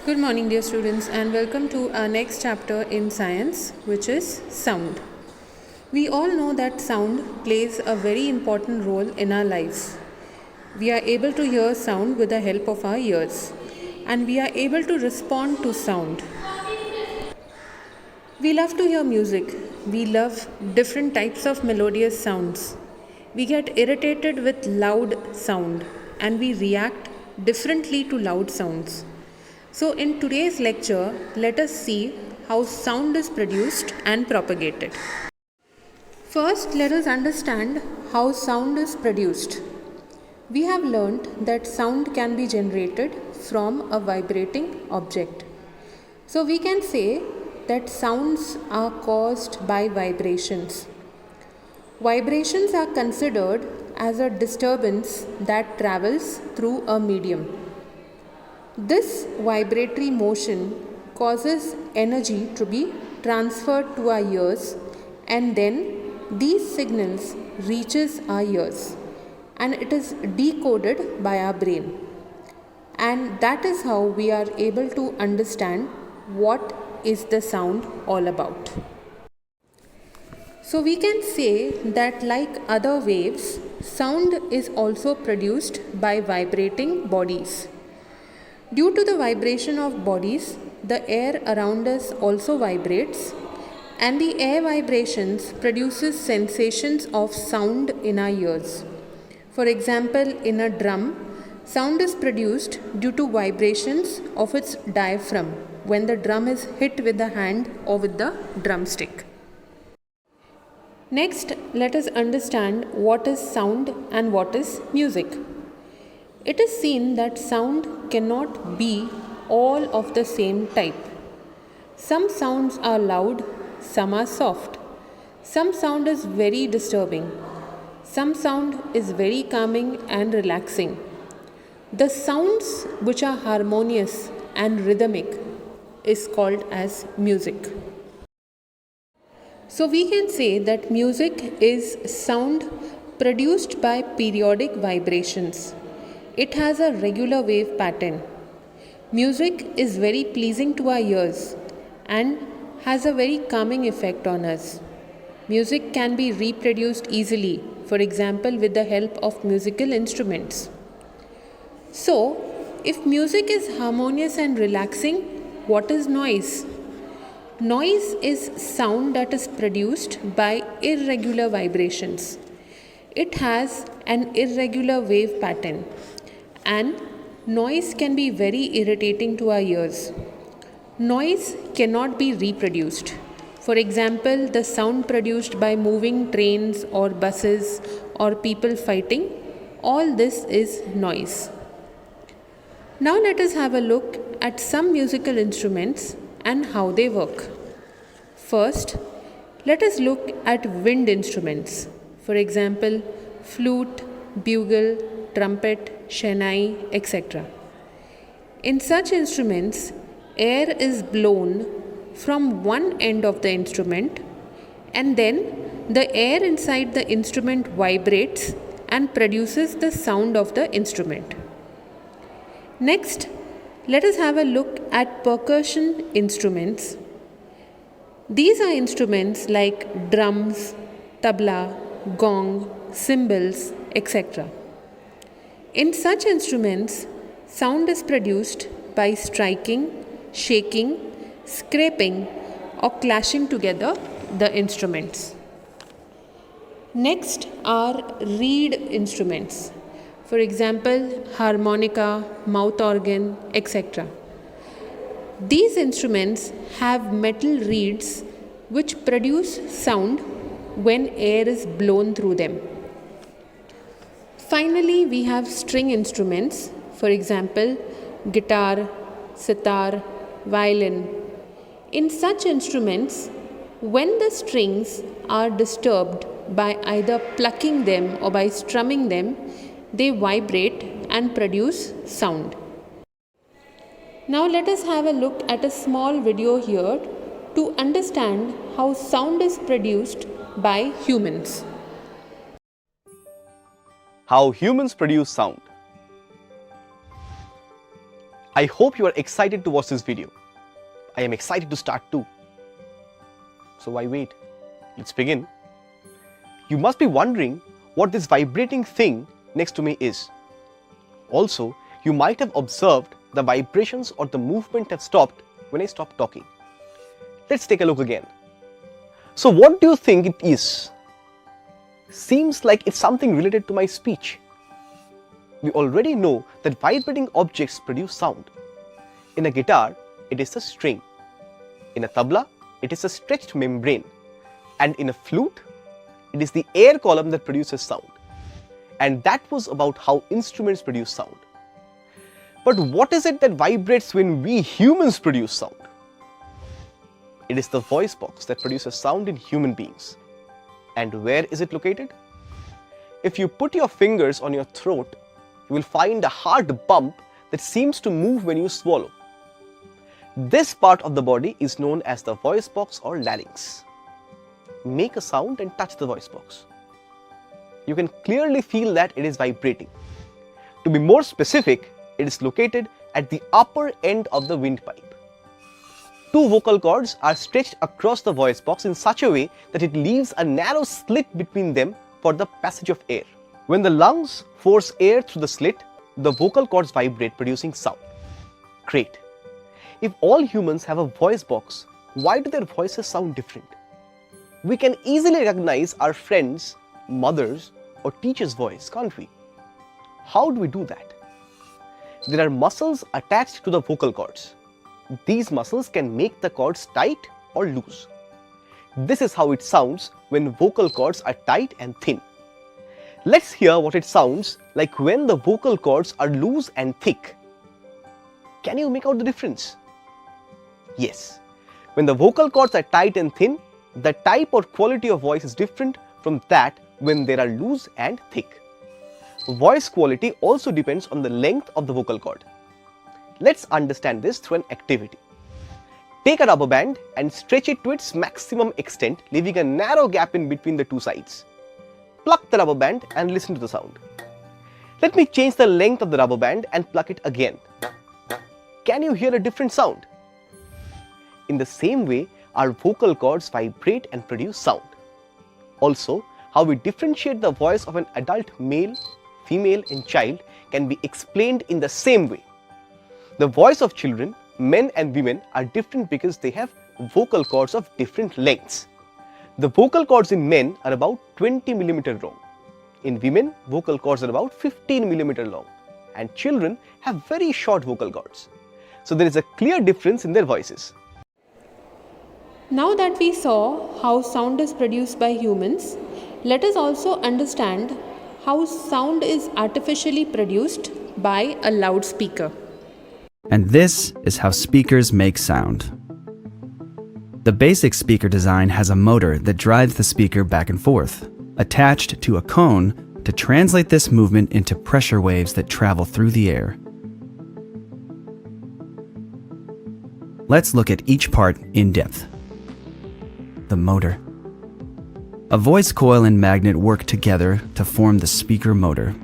Good morning, dear students, and welcome to our next chapter in science, which is sound. We all know that sound plays a very important role in our lives. We are able to hear sound with the help of our ears, and we are able to respond to sound. We love to hear music. We love different types of melodious sounds. We get irritated with loud sound, and we react differently to loud sounds. So, in today's lecture, let us see how sound is produced and propagated. First, let us understand how sound is produced. We have learnt that sound can be generated from a vibrating object. So, we can say that sounds are caused by vibrations. Vibrations are considered as a disturbance that travels through a medium. This vibratory motion causes energy to be transferred to our ears, and then these signals reaches our ears and it is decoded by our brain, and that is how we are able to understand what is the sound all about. So we can say that like other waves, sound is also produced by vibrating bodies. Due to the vibration of bodies, the air around us also vibrates, and the air vibrations produces sensations of sound in our ears. For example, in a drum, sound is produced due to vibrations of its diaphragm when the drum is hit with the hand or with the drumstick. Next, let us understand what is sound and what is music. It is seen that sound cannot be all of the same type. Some sounds are loud, some are soft. Some sound is very disturbing. Some sound is very calming and relaxing. The sounds which are harmonious and rhythmic is called as music. So we can say that music is sound produced by periodic vibrations. It has a regular wave pattern. Music is very pleasing to our ears and has a very calming effect on us. Music can be reproduced easily, for example, with the help of musical instruments. So, if music is harmonious and relaxing, what is noise? Noise is sound that is produced by irregular vibrations. It has an irregular wave pattern, and noise can be very irritating to our ears. Noise cannot be reproduced. For example, the sound produced by moving trains or buses or people fighting, all this is noise. Now let us have a look at some musical instruments and how they work. First, let us look at wind instruments. For example, flute, bugle, trumpet, shehnai, etc. In such instruments, air is blown from one end of the instrument, and then the air inside the instrument vibrates and produces the sound of the instrument. Next, let us have a look at percussion instruments. These are instruments like drums, tabla, gong, cymbals, etc. In such instruments, sound is produced by striking, shaking, scraping, or clashing together the instruments. Next are reed instruments. For example, harmonica, mouth organ, etc. These instruments have metal reeds which produce sound when air is blown through them. Finally, we have string instruments, for example, guitar, sitar, violin. In such instruments, when the strings are disturbed by either plucking them or by strumming them, they vibrate and produce sound. Now let us have a look at a small video here to understand how sound is produced by humans. How humans produce sound. I hope you are excited to watch this video. I am excited to start too. So why wait? Let's begin. You must be wondering what this vibrating thing next to me is. Also, you might have observed the vibrations or the movement have stopped when I stopped talking. Let's take a look again. So what do you think it is? Seems like it's something related to my speech. We already know that vibrating objects produce sound. In a guitar, it is the string. In a tabla, it is a stretched membrane. And in a flute, it is the air column that produces sound. And that was about how instruments produce sound. But what is it that vibrates when we humans produce sound? It is the voice box that produces sound in human beings. And where is it located? If you put your fingers on your throat, you will find a hard bump that seems to move when you swallow. This part of the body is known as the voice box or larynx. Make a sound and touch the voice box. You can clearly feel that it is vibrating. To be more specific, it is located at the upper end of the windpipe. Two vocal cords are stretched across the voice box in such a way that it leaves a narrow slit between them for the passage of air. When the lungs force air through the slit, the vocal cords vibrate, producing sound. Great. If all humans have a voice box, why do their voices sound different? We can easily recognize our friends, mothers, or teacher's voice, can't we? How do we do that? There are muscles attached to the vocal cords. These muscles can make the cords tight or loose. This is how it sounds when vocal cords are tight and thin. Let's hear what it sounds like when the vocal cords are loose and thick. Can you make out the difference? Yes. When the vocal cords are tight and thin, the type or quality of voice is different from that when they are loose and thick. Voice quality also depends on the length of the vocal cord. Let's understand this through an activity. Take a rubber band and stretch it to its maximum extent, leaving a narrow gap in between the two sides. Pluck the rubber band and listen to the sound. Let me change the length of the rubber band and pluck it again. Can you hear a different sound? In the same way, our vocal cords vibrate and produce sound. Also, how we differentiate the voice of an adult male, female, and child can be explained in the same way. The voice of children, men and women, are different because they have vocal cords of different lengths. The vocal cords in men are about 20 mm long. In women, vocal cords are about 15 mm long. And children have very short vocal cords. So there is a clear difference in their voices. Now that we saw how sound is produced by humans, let us also understand how sound is artificially produced by a loudspeaker. And this is how speakers make sound. The basic speaker design has a motor that drives the speaker back and forth, attached to a cone to translate this movement into pressure waves that travel through the air. Let's look at each part in depth. The motor. A voice coil and magnet work together to form the speaker motor.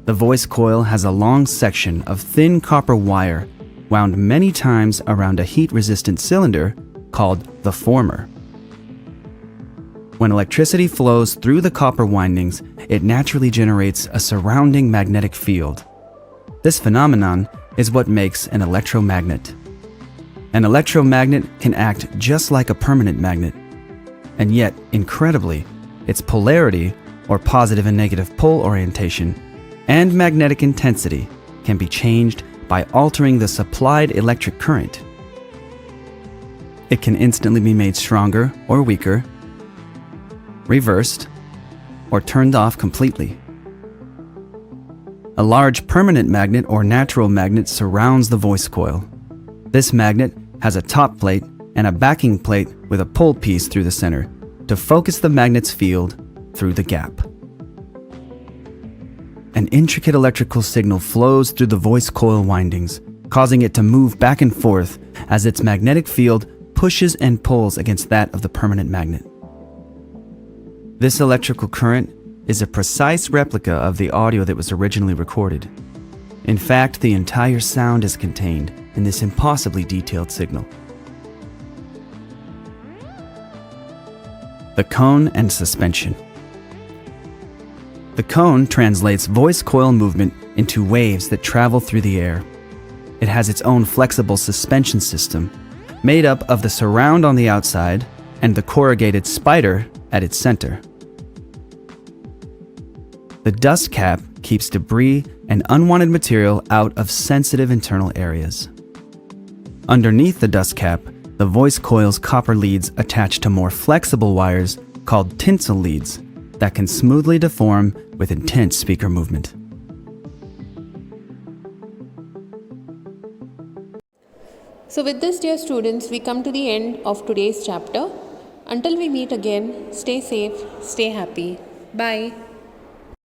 The voice coil has a long section of thin copper wire wound many times around a heat-resistant cylinder called the former. When electricity flows through the copper windings, it naturally generates a surrounding magnetic field. This phenomenon is what makes an electromagnet. An electromagnet can act just like a permanent magnet, and yet, incredibly, its polarity, or positive and negative pole orientation, and magnetic intensity can be changed by altering the supplied electric current. It can instantly be made stronger or weaker, reversed, or turned off completely. A large permanent magnet or natural magnet surrounds the voice coil. This magnet has a top plate and a backing plate with a pole piece through the center to focus the magnet's field through the gap. An intricate electrical signal flows through the voice coil windings, causing it to move back and forth as its magnetic field pushes and pulls against that of the permanent magnet. This electrical current is a precise replica of the audio that was originally recorded. In fact, the entire sound is contained in this impossibly detailed signal. The cone and suspension. The cone translates voice coil movement into waves that travel through the air. It has its own flexible suspension system, made up of the surround on the outside and the corrugated spider at its center. The dust cap keeps debris and unwanted material out of sensitive internal areas. Underneath the dust cap, the voice coil's copper leads attach to more flexible wires called tinsel leads that can smoothly deform with intense speaker movement. So with this, dear students, we come to the end of today's chapter. Until we meet again, stay safe, stay happy. Bye.